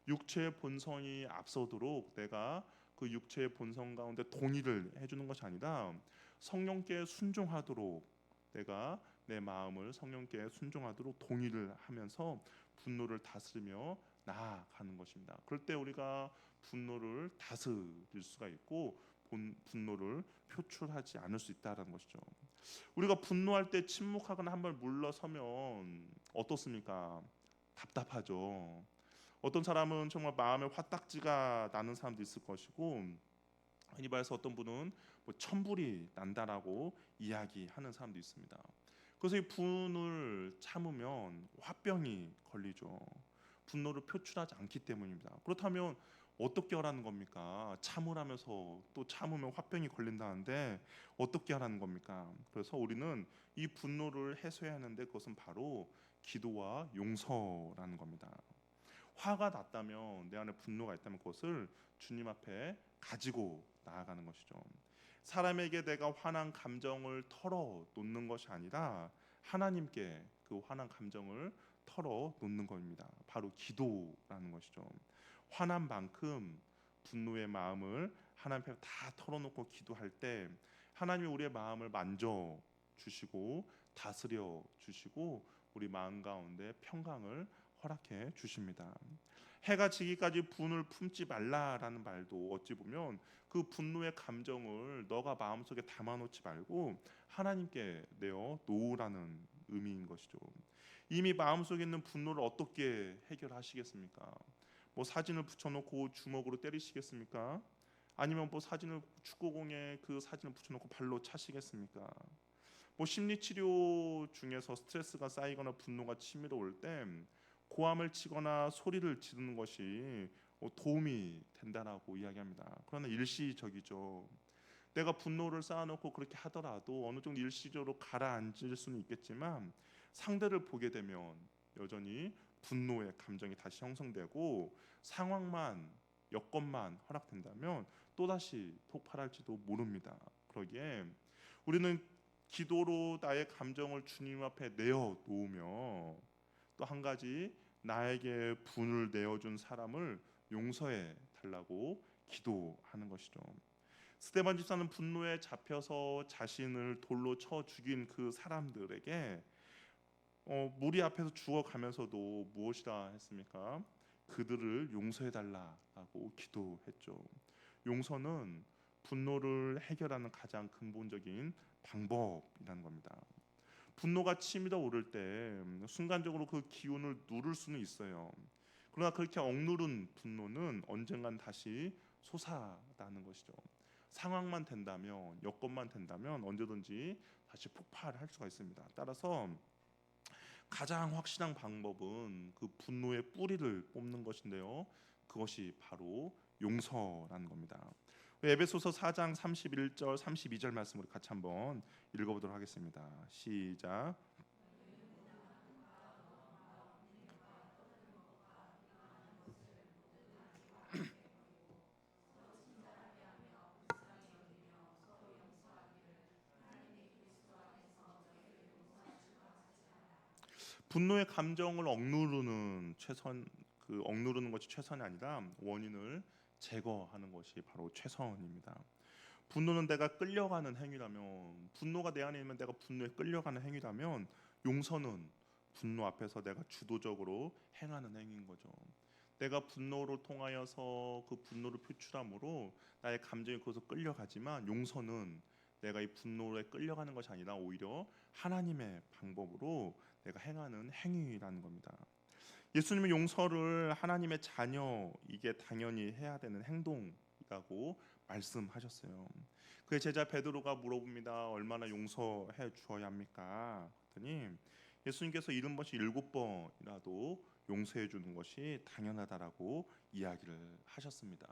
육체의 본성이 앞서도록 내가 그 육체의 본성 가운데 동의를 해주는 것이 아니라 성령께 순종하도록 내가 내 마음을 성령께 순종하도록 동의를 하면서 분노를 다스리며 나아가는 것입니다. 그럴 때 우리가 분노를 다스릴 수가 있고 분노를 표출하지 않을 수 있다는 것이죠. 우리가 분노할 때 침묵하거나 한 번 물러서면 어떻습니까? 답답하죠. 어떤 사람은 정말 마음에 화딱지가 나는 사람도 있을 것이고 흔히 말해서 어떤 분은 뭐 천불이 난다라고 이야기하는 사람도 있습니다. 그래서 이 분을 참으면 화병이 걸리죠. 분노를 표출하지 않기 때문입니다. 그렇다면 어떻게 하라는 겁니까? 참으라면서 또 참으면 화병이 걸린다는데 어떻게 하라는 겁니까? 그래서 우리는 이 분노를 해소해야 하는데 그것은 바로 기도와 용서라는 겁니다. 화가 났다면 내 안에 분노가 있다면 그것을 주님 앞에 가지고 나아가는 것이죠. 사람에게 내가 화난 감정을 털어놓는 것이 아니라 하나님께 그 화난 감정을 털어놓는 겁니다. 바로 기도라는 것이죠. 화난 만큼 분노의 마음을 하나님 앞에 다 털어놓고 기도할 때 하나님이 우리의 마음을 만져 주시고 다스려 주시고 우리 마음 가운데 평강을 허락해 주십니다. 해가 지기까지 분을 품지 말라라는 말도 어찌 보면 그 분노의 감정을 너가 마음속에 담아놓지 말고 하나님께 내어 놓으라는 의미인 것이죠. 이미 마음속에 있는 분노를 어떻게 해결하시겠습니까? 뭐 사진을 붙여놓고 주먹으로 때리시겠습니까? 아니면 뭐 사진을 축구공에 그 사진을 붙여놓고 발로 차시겠습니까? 뭐 심리치료 중에서 스트레스가 쌓이거나 분노가 치밀어 올 때 고함을 치거나 소리를 지르는 것이 도움이 된다라고 이야기합니다. 그러나 일시적이죠. 내가 분노를 쌓아놓고 그렇게 하더라도 어느 정도 일시적으로 가라앉을 수는 있겠지만 상대를 보게 되면 여전히 분노의 감정이 다시 형성되고 상황만 여건만 허락된다면 또다시 폭발할지도 모릅니다. 그러기에 우리는 기도로 나의 감정을 주님 앞에 내어 놓으며 또 한 가지 나에게 분을 내어준 사람을 용서해 달라고 기도하는 것이죠. 스데반 집사는 분노에 잡혀서 자신을 돌로 쳐 죽인 그 사람들에게 무리 앞에서 죽어가면서도 무엇이라 했습니까? 그들을 용서해 달라고 기도했죠. 용서는 분노를 해결하는 가장 근본적인 방법이라는 겁니다. 분노가 치밀어 오를 때 순간적으로 그 기운을 누를 수는 있어요. 그러나 그렇게 억누른 분노는 언젠간 다시 솟아나는 것이죠. 상황만 된다면, 여건만 된다면 언제든지 다시 폭발할 수가 있습니다. 따라서 가장 확실한 방법은 그 분노의 뿌리를 뽑는 것인데요. 그것이 바로 용서라는 겁니다. 에베소서 4장 31절 32절 말씀을 같이 한번 읽어보도록 하겠습니다. 시작. 분노의 감정을 억누르는 것이 최선이 아니라 원인을 제거하는 것이 바로 최선입니다. 분노는 내가 끌려가는 행위라면, 분노가 내 안에 있으면 내가 분노에 끌려가는 행위라면, 용서는 분노 앞에서 내가 주도적으로 행하는 행위인 거죠. 내가 분노를 통하여서 그 분노를 표출함으로 나의 감정이 그것에 끌려가지만, 용서는 내가 이 분노에 끌려가는 것이 아니라 오히려 하나님의 방법으로 내가 행하는 행위라는 겁니다. 예수님은 용서를 하나님의 자녀이게 당연히 해야 되는 행동이라고 말씀하셨어요. 그의 제자 베드로가 물어봅니다. 얼마나 용서해 주어야 합니까? 그랬더니 예수님께서 70번씩 7번이라도 용서해 주는 것이 당연하다라고 이야기를 하셨습니다.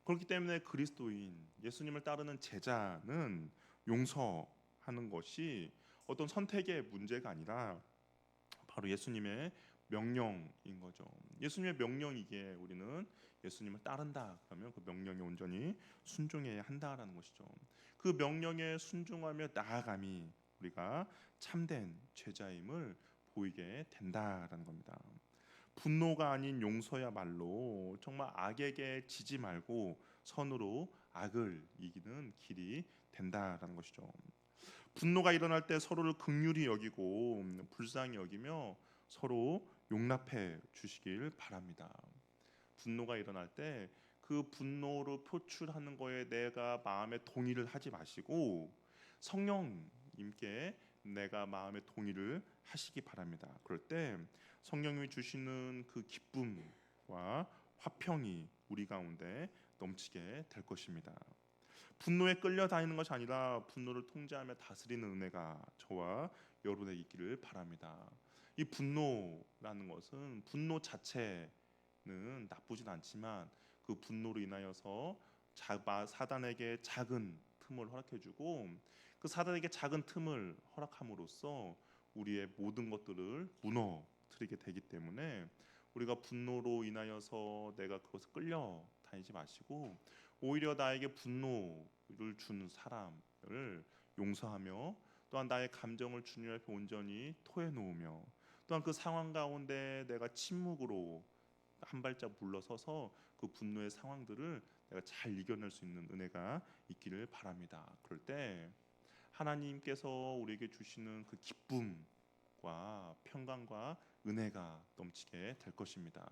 그렇기 때문에 그리스도인, 예수님을 따르는 제자는 용서하는 것이 어떤 선택의 문제가 아니라 바로 예수님의 명령인 거죠. 예수님의 명령이기에 우리는 예수님을 따른다 그러면 그 명령에 온전히 순종해야 한다라는 것이죠. 그 명령에 순종하며 나아감이 우리가 참된 제자임을 보이게 된다라는 겁니다. 분노가 아닌 용서야말로 정말 악에게 지지 말고 선으로 악을 이기는 길이 된다라는 것이죠. 분노가 일어날 때 서로를 긍휼히 여기고 불쌍히 여기며 서로 용납해 주시길 바랍니다. 분노가 일어날 때 그 분노를 표출하는 거에 내가 마음에 동의를 하지 마시고 성령님께 내가 마음에 동의를 하시기 바랍니다. 그럴 때 성령님이 주시는 그 기쁨과 화평이 우리 가운데 넘치게 될 것입니다. 분노에 끌려다니는 것이 아니라 분노를 통제하며 다스리는 은혜가 저와 여러분에게 있기를 바랍니다. 이 분노라는 것은 분노 자체는 나쁘진 않지만 그 분노로 인하여서 사단에게 작은 틈을 허락해주고 그 사단에게 작은 틈을 허락함으로써 우리의 모든 것들을 무너뜨리게 되기 때문에 우리가 분노로 인하여서 내가 그것을 끌려다니지 마시고 오히려 나에게 분노를 준 사람을 용서하며 또한 나의 감정을 주님 앞에 온전히 토해놓으며 또한 그 상황 가운데 내가 침묵으로 한 발짝 물러서서 그 분노의 상황들을 내가 잘 이겨낼 수 있는 은혜가 있기를 바랍니다. 그럴 때 하나님께서 우리에게 주시는 그 기쁨과 평강과 은혜가 넘치게 될 것입니다.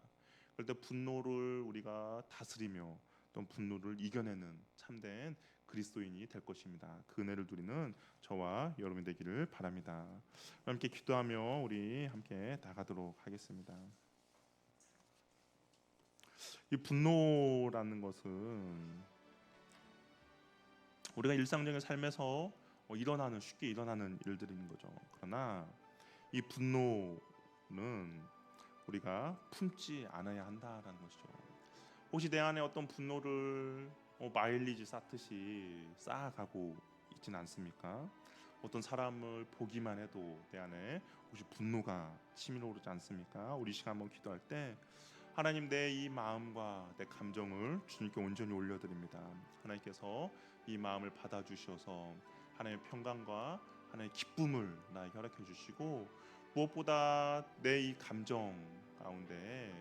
그럴 때 분노를 우리가 다스리며 또 분노를 이겨내는 참된 그리스도인이 될 것입니다. 그 은혜를 누리는 저와 여러분 되기를 바랍니다. 함께 기도하며 우리 함께 나가도록 하겠습니다. 이 분노라는 것은 우리가 일상적인 삶에서 쉽게 일어나는 일들인 거죠. 그러나 이 분노는 우리가 품지 않아야 한다라는 것이죠. 혹시 내 안에 어떤 분노를 마일리지 쌓듯이 쌓아가고 있진 않습니까? 어떤 사람을 보기만 해도 내 안에 혹시 분노가 치밀어 오르지 않습니까? 우리 시간 한번 기도할 때 하나님, 내 이 마음과 내 감정을 주님께 온전히 올려드립니다. 하나님께서 이 마음을 받아주셔서 하나님의 평강과 하나님의 기쁨을 나에게 허락해 주시고 무엇보다 내 이 감정 가운데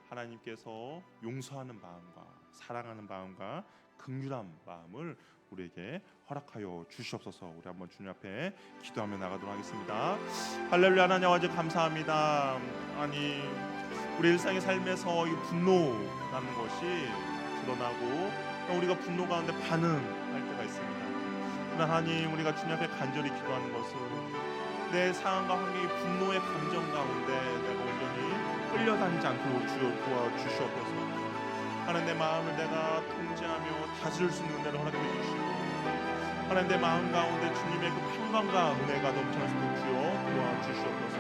하나님께서 용서하는 마음과 사랑하는 마음과 긍휼한 마음을 우리에게 허락하여 주시옵소서. 우리 한번 주님 앞에 기도하며 나가도록 하겠습니다. 할렐루야. 하나님 아버지 감사합니다. 아니 우리 일상의 삶에서 이 분노라는 것이 드러나고 우리가 분노 가운데 반응할 때가 있습니다. 그러나 하나님, 우리가 주님 앞에 간절히 기도하는 것은 내 상황과 환경이 분노의 감정 가운데 내가 온전히 끌려다니지 않도록 주여 도와주시옵소서. 하나님 내 마음을 내가 통제하며 다스릴 수 있는 은혜를 허락해 주시고 하나님 내 마음 가운데 주님의 그 평강과 은혜가 넘쳐날 수 있도록 주여 도와주시옵소서.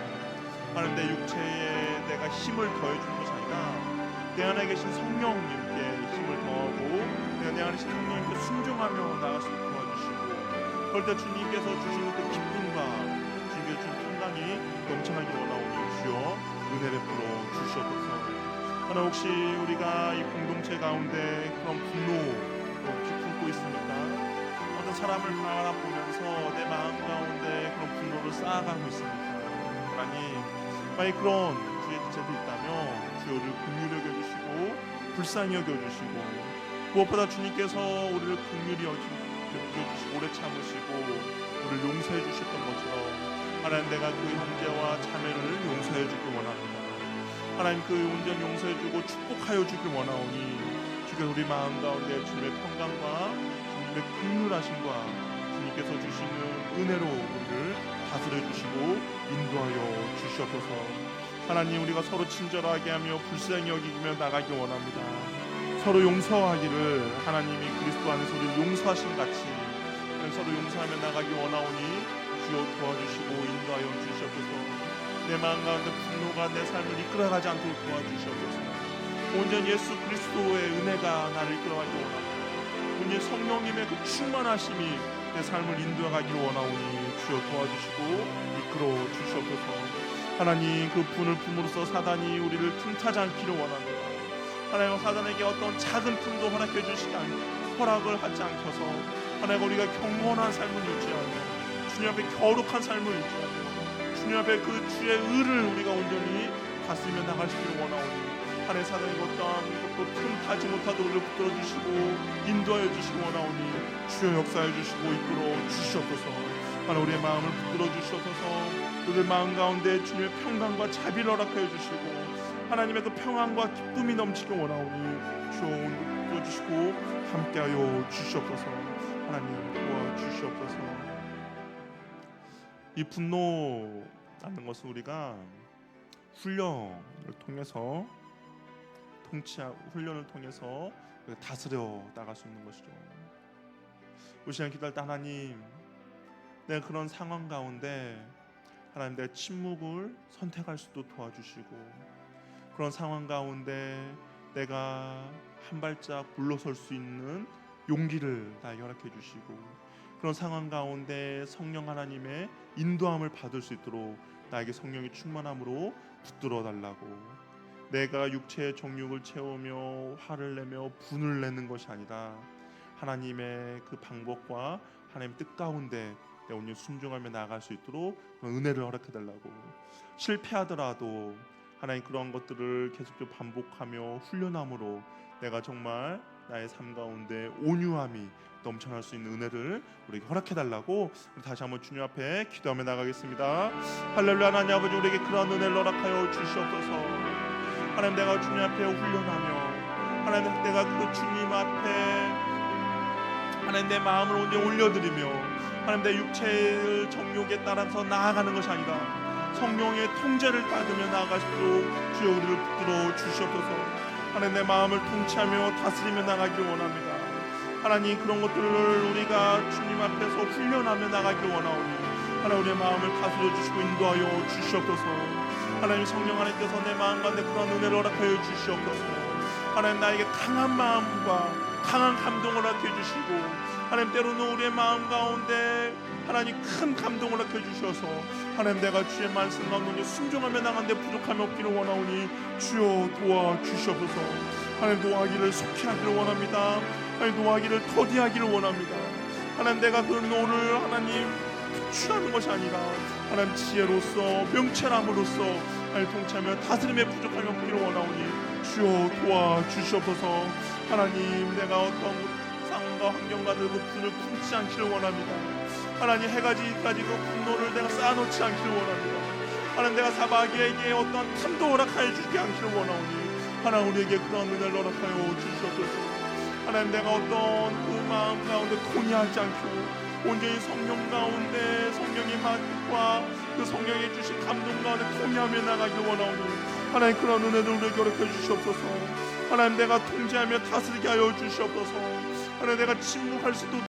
하나님 내 육체에 내가 힘을 더해주는 것이 아니라 내 안에 계신 성령님께 힘을 더하고 내가 내 안에 계신 성령님께 순종하며 나아갈 수 있도록 도와주시고 그럴 때 주님께서 주시는 그 기쁨과 주님께서 주신 평강이 넘쳐나기 원하오니 주여 은혜 베풀어 주시옵소서. 하나 혹시 우리가 이 공동체 가운데 그런 분노 혹시 품고 있습니까? 어떤 사람을 바라보면서 내 마음 가운데 그런 분노를 쌓아가고 있습니까? 하나님 만약 그런 주의 지체도 있다면 주여를 긍휼히 여겨주시고 불쌍히 여겨주시고 무엇보다 주님께서 우리를 긍휼히 여겨주시고 오래 참으시고 우리를 용서해 주셨던 것처럼 하나님 내가 그 형제와 자매를 용서해 주길 원합니다. 하나님 그 온전히 용서해주고 축복하여 주길 원하오니 주께서 우리 마음 가운데 주님의 평강과 주님의 긍휼하심과 주님께서 주시는 은혜로 우리를 다스려 주시고 인도하여 주시옵소서. 하나님 우리가 서로 친절하게 하며 불쌍히 여기며 나가길 원합니다. 서로 용서하기를 하나님이 그리스도 안에서 우리를 용서하신 같이 서로 용서하며 나가길 원하오니 주여 도와주시고 인도하여 주시옵소서. 내 마음 가운데 분노가 내 삶을 이끌어가지 않도록 도와주시옵소서. 온전히 예수 그리스도의 은혜가 나를 이끌어가기 원합니다. 온전히 성령님의 그 충만하심이 내 삶을 인도하기를 원하오니 주여 도와주시고 이끌어 주시옵소서. 하나님 그 분을 품으로써 사단이 우리를 틈타지 않기를 원합니다. 하나님 사단에게 어떤 작은 틈도 허락해 주시지 않고 허락을 하지 않셔서 하나님 우리가 경건한 삶을 유지하며 주님 앞에 거룩한 삶을 유지하며 주님 앞에 그 주의 의를 우리가 온전히 다스리며 나가시기를 원하오니 하나님 사단이 어떠한 것도 틈 타지 못하도록 우리를 붙들어 주시고 인도하여 주시기 원하오니 주여 역사해 주시고 이끌어 주시옵소서. 하나님 우리의 마음을 붙들어 주시옵소서. 우리의 마음 가운데 주님의 평강과 자비를 허락하여 주시고 하나님의 그 평안과 기쁨이 넘치기 원하오니 주여 붙들어 주시고 함께하여 주시옵소서. 하나님 도와주시옵소서. 이 분노라는 것은 우리가 훈련을 통해서 훈련을 통해서 다스려 나갈 수 있는 것이죠. 우리 시간 기도할 때 하나님 내가 그런 상황 가운데 하나님 내 침묵을 선택할 수도 도와주시고 그런 상황 가운데 내가 한 발짝 물러설 수 있는 용기를 나에게 허락해 주시고 그런 상황 가운데 성령 하나님의 인도함을 받을 수 있도록 나에게 성령의 충만함으로 붙들어 달라고 내가 육체의 정욕을 채우며 화를 내며 분을 내는 것이 아니라 하나님의 그 방법과 하나님의 뜻 가운데 내가 온전히 순종하며 나아갈 수 있도록 그런 은혜를 허락해 달라고 실패하더라도 하나님 그런 것들을 계속적으로 반복하며 훈련함으로 내가 정말 나의 삶 가운데 온유함이 넘쳐날 수 있는 은혜를 우리에게 허락해 달라고 다시 한번 주님 앞에 기도하며 나가겠습니다. 할렐루야. 하나님 아버지 우리에게 그런 은혜를 허락하여 주시옵소서. 하나님 내가 주님 앞에 훈련하며 하나님 내가 그 주님 앞에 하나님 내 마음을 온전히 올려드리며 하나님 내 육체의 정욕에 따라서 나아가는 것이 아니라 성령의 통제를 받으며 나아갈 수 있도록 주여 우리를 붙들어 주시옵소서. 하나님 내 마음을 통치하며 다스리며 나가기를 원합니다. 하나님 그런 것들을 우리가 주님 앞에서 훈련하며 나가기를 원하오니 하나님 우리의 마음을 다스려 주시고 인도하여 주시옵소서. 하나님 성령 하나님께서 내 마음 가운데 그런 은혜를 허락하여 주시옵소서. 하나님 나에게 강한 마음과 강한 감동을 허락해 주시고 하나님 때로는 우리의 마음 가운데 하나님 큰 감동을 허락해 주셔서 하나님 내가 주의 말씀 가운데 순종하며 나가는데 부족함이 없기를 원하오니 주여 도와주시옵소서. 하나님 노하기를 속히 하기를 원합니다. 하나님 노하기를 더디하기를 원합니다. 하나님 내가 그 노를 하나님 취하는 것이 아니라 하나님 지혜로서 명철함으로써 하나님 통치하며 다스림에 부족함이 없기를 원하오니 주여 도와주시옵소서. 하나님 내가 어떤 상황과 환경과도 그 분을 품지 않기를 원합니다. 하나님 해가 지기까지 그 분노를 내가 쌓아놓지 않기를 원합니다. 하나님 내가 사마귀에게 어떤 틈도 허락하여 주지 않기를 원하오니 하나님 우리에게 그런 은혜를 허락하여 주시옵소서. 하나님 내가 어떤 그 마음 가운데 통이하지 않고 온전히 성령 가운데 성령의 말과 그 성령이 주신 감동 가운데 통이하며 나가기를 원하오니 하나님 그런 은혜를 우리에게 허락해 주시옵소서. 하나님 내가 통제하며 다스리게 하여 주시옵소서. 하나님 내가 침묵할 수도